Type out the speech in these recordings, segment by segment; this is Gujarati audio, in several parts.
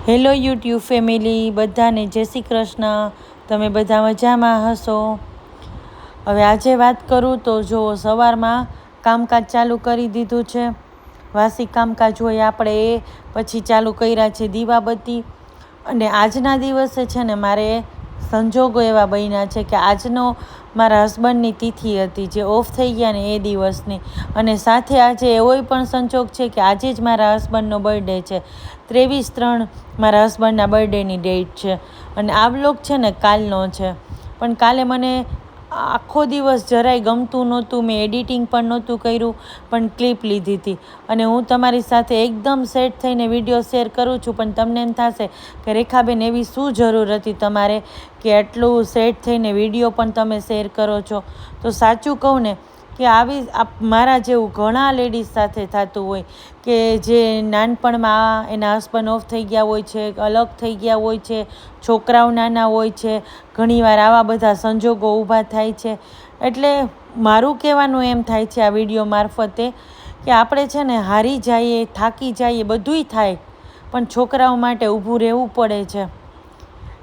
હેલો યુટ્યુબ ફેમિલી, બધાને જય શ્રી કૃષ્ણ. તમે બધા મજામાં હશો. હવે આજે વાત કરું તો જો સવારમાં કામકાજ ચાલુ કરી દીધું છે. વાસી કામકાજ હોય આપણે એ પછી ચાલુ કર્યા છે દીવાબત્તી. અને આજના દિવસે છે ને મારે સંજોગો એવા બન્યા છે કે આજનો મારા હસબન્ડની તિથિ હતી, જે ઓફ થઈ ગયા ને એ દિવસની. અને સાથે આજે એવોય પણ સંજોગ છે કે આજે જ મારા હસબન્ડનો બર્થડે છે. 23/3 મારા હસબન્ડના બર્થડેની ડેટ છે. અને આ વ્લોગ છે ને કાલનો છે. પણ કાલે મને આખો દિવસ જરાય ગમતું નહોતું. મેં એડિટિંગ પણ નહોતું કર્યું, પણ ક્લિપ લીધી હતી. અને હું તમારી સાથે એકદમ સેટ થઈને વિડીયો શેર કરું છું. પણ તમને એમ થશે કે રેખાબેન એવી શું જરૂર હતી તમારે કે આટલું સેટ થઈને વિડીયો પણ તમે શેર કરો છો. તો સાચું કહું ને કે મારા જેવું ઘણા લેડીઝ સાથે થતું હોય કે જે નાનપણમાં એના હસબન્ડ ઓફ થઈ ગયા હોય છે, અલગ થઈ ગયા હોય છે, છોકરાઓ નાના હોય છે, ઘણીવાર આવા બધા સંજોગો ઊભા થાય છે. એટલે મારું કહેવાનું એમ થાય છે આ વિડીયો મારફતે કે આપણે છે ને હારી જઈએ, થાકી જઈએ, બધુંય થાય, પણ છોકરાઓ માટે ઊભું રહેવું પડે છે.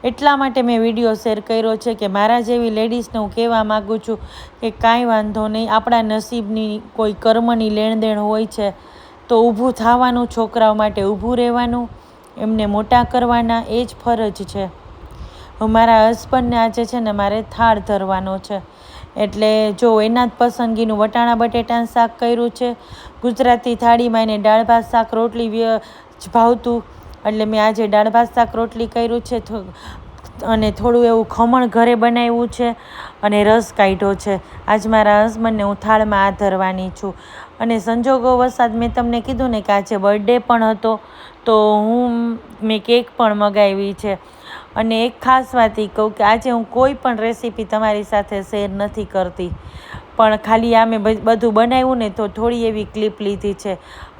એટલા માટે મેં વિડીયો શેર કર્યો છે કે મારા જેવી લેડીઝને હું કહેવા માગું છું કે કાંઈ વાંધો નહીં, આપણા નસીબની કોઈ કર્મની લેણદેણ હોય છે તો ઊભું થવાનું, છોકરાઓ માટે ઊભું રહેવાનું, એમને મોટા કરવાના, એ જ ફરજ છે. મારા હસબન્ડને આજે છે ને મારે થાળ ધરવાનો છે. એટલે જો એના જ પસંદગીનું વટાણા બટેટાનું શાક કર્યું છે. ગુજરાતી થાળીમાં એને દાળ ભાત શાક રોટલી જ ભાવતું, એટલે મેં આજે દાળ ભાત શાક રોટલી કર્યું છે. અને થોડું એવું ખમણ ઘરે બનાવ્યું છે અને રસ કાઢ્યો છે. આજ મારા હસબન્ડને હું થાળમાં આ ધરવાની છું. અને સંજોગો વસાત મેં તમને કીધું ને કે આજે બર્થડે પણ હતો, તો મેં કેક પણ મગાવી છે. અને એક ખાસ વાત એ કહું કે આજે હું કોઈ પણ રેસીપી તમારી સાથે શેર નથી કરતી, પણ ખાલી આ મેં બધું બનાવ્યું ને તો થોડી એવી ક્લિપ લીધી છે.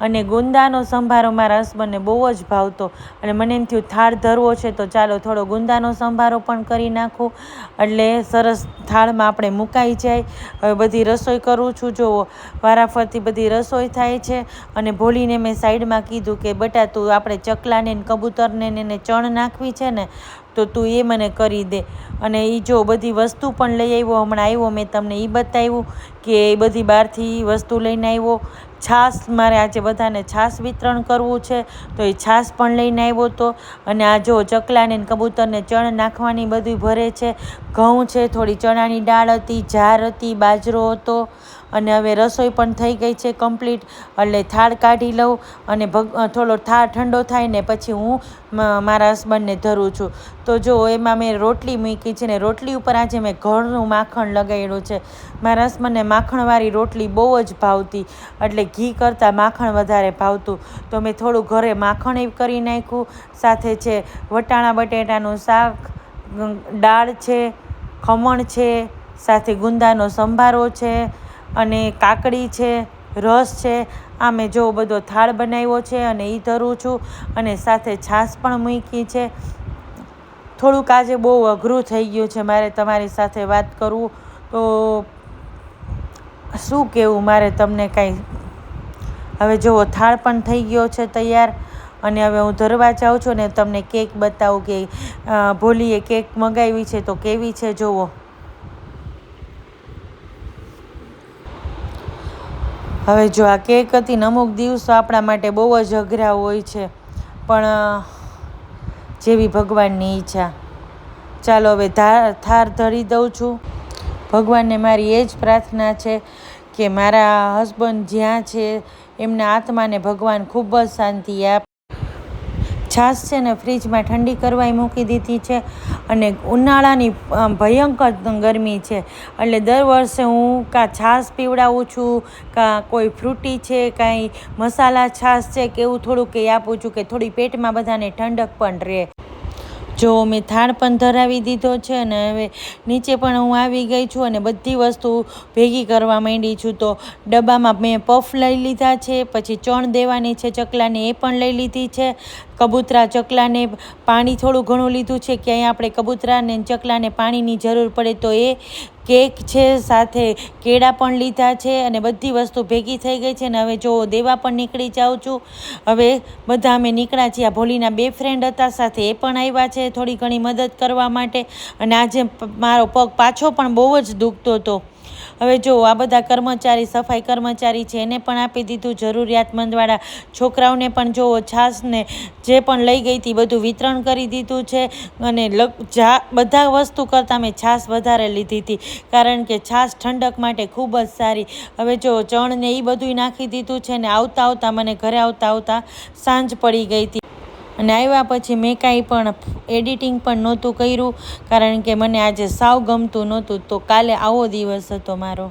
અને ગુંદાનો સંભારો મારા હસબન્ડને બહુ જ ભાવતો, અને મને એમ થયું થાળ ધરવો છે તો ચાલો થોડો ગુંદાનો સંભારો પણ કરી નાખું, એટલે સરસ થાળમાં આપણે મુકાઈ જાય. હવે બધી રસોઈ કરું છું, જુઓ વારાફરતી બધી રસોઈ થાય છે. અને ભોલીને મેં સાઈડમાં કીધું કે બેટા તું આપણે ચકલાને ને કબૂતરને એને ચણ નાખવી છે ને, તો તું એ મને કરી દે. અને એ જો બધી વસ્તુ પણ લઈ આવ્યો, હમણાં આવ્યો, મેં તમને એ બતાવ્યું કે એ બધી બહારથી વસ્તુ લઈને આવ્યો. છાશ, મારે આજે બધાને છાશ વિતરણ કરવું છે તો એ છાશ પણ લઈને આવ્યો હતો. અને આ જો ચકલાને કબૂતરને ચણ નાખવાની બધું ભરે છે. ઘઉં છે, થોડી ચણાની દાળ હતી, જાર હતી, બાજરો હતો. અને હવે રસોઈ પણ થઈ ગઈ છે કમ્પ્લીટ. એટલે થાળ કાઢી લઉં અને થોડો થાળ ઠંડો થાય ને પછી હું મારા હસબન્ડને ધરું છું. તો જો એમાં મેં રોટલી મૂકી છે ને રોટલી ઉપર આજે મેં ઘરનું માખણ લગાડ્યું છે. મારા હસબન્ડને માખણવાળી રોટલી બહુ જ ભાવતી, એટલે ઘી કરતાં માખણ વધારે ભાવતું. તો મેં થોડું ઘરે માખણ એ કરી નાખ્યું. સાથે છે વટાણા બટેટાનું શાક, દાળ છે, ખમણ છે, સાથે ગુંદાનો સંભારો છે, અને કાકડી છે, રસ છે. આ મેં જો બધો થાળ બનાવ્યો છે અને એ ધરું છું. અને સાથે છાશ પણ મૂકી છે. થોડુંક આજે બહુ અઘરું થઈ ગયું છે મારે તમારી સાથે વાત કરવું, તો શું કહેવું મારે તમને કાંઈ. હવે જુઓ થાળ પણ થઈ ગયો છે તૈયાર. અને હવે હું ધરવા જાઉં છું ને તમને કેક બતાવું કે ભોલીએ કેક મંગાવી છે તો કેવી છે જુઓ. હવે જો આ કેક હતી ને, અમુક દિવસો આપણા માટે બહુ જ અઘરા હોય છે, પણ જેવી ભગવાનની ઈચ્છા. ચાલો હવે થાળ ધરી દઉં છું. ભગવાનને મારી એ જ પ્રાર્થના છે કે મારા હસબન્ડ જ્યાં છે એમના આત્માને ભગવાન ખૂબ જ શાંતિ આપે. છાશ છે ને ફ્રીજમાં ઠંડી કરવાય મૂકી દીધી છે. અને ઉનાળાની ભયંકર ગરમી છે, એટલે દર વર્ષે હું કાં છાશ પીવડાવું છું, કાં કોઈ ફ્રૂટી છે, કાંઈ મસાલા છાશ છે કે એવું થોડુંક કંઈ આપું છું કે થોડી પેટમાં બધાને ઠંડક પણ રહે. જો મેં થાળ પણ ધરાવી દીધો છે અને હવે નીચે પણ હું આવી ગઈ છું અને બધી વસ્તુ ભેગી કરવા માંડી છું. તો ડબ્બામાં મેં પફ લઈ લીધા છે, પછી ચણ દેવાની છે ચકલાને એ પણ લઈ લીધી છે. કબૂતરા ચકલાને પાણી થોડું ઘણું લીધું છે કે અહીંયા આપણે કબૂતરાને ચકલાને પાણીની જરૂર પડે તો એ કેક છે, સાથે કેળા પણ લીધા છે અને બધી વસ્તુ ભેગી થઈ ગઈ છે. અને હવે જો દેવા પણ નીકળી જાઉં છું. હવે બધા અમે નીકળ્યા છીએ. આ ભોલીના 2 ફ્રેન્ડ હતા સાથે, એ પણ આવ્યા છે થોડી ઘણી મદદ કરવા માટે. અને આજે મારો પગ પાછો પણ બહુ જ દુખતો હતો. હવે જો આ બધા કર્મચારી, સફાઈ કર્મચારી છે, એને પણ આપી દીધું. જરૂરિયાતમંદવાળા છોકરાઓને પણ જો છાશને જે પણ લઈ ગઈ હતી બધું વિતરણ કરી દીધું છે. અને બધા વસ્તુ કરતાં મેં છાશ વધારે લીધી હતી, કારણ કે છાશ ઠંડક માટે ખૂબ જ સારી. હવે જો ચણ ને એ બધું નાખી દીધું છે. ને આવતા આવતા મને ઘરે આવતા સાંજ પડી ગઈ હતી. અને આવ્યા પછી મેં કાંઈ પણ એડિટિંગ પણ નહોતું કર્યું, કારણ કે મને આજે સાવ ગમતું નહોતું. તો કાલે આવો દિવસ હતો મારો.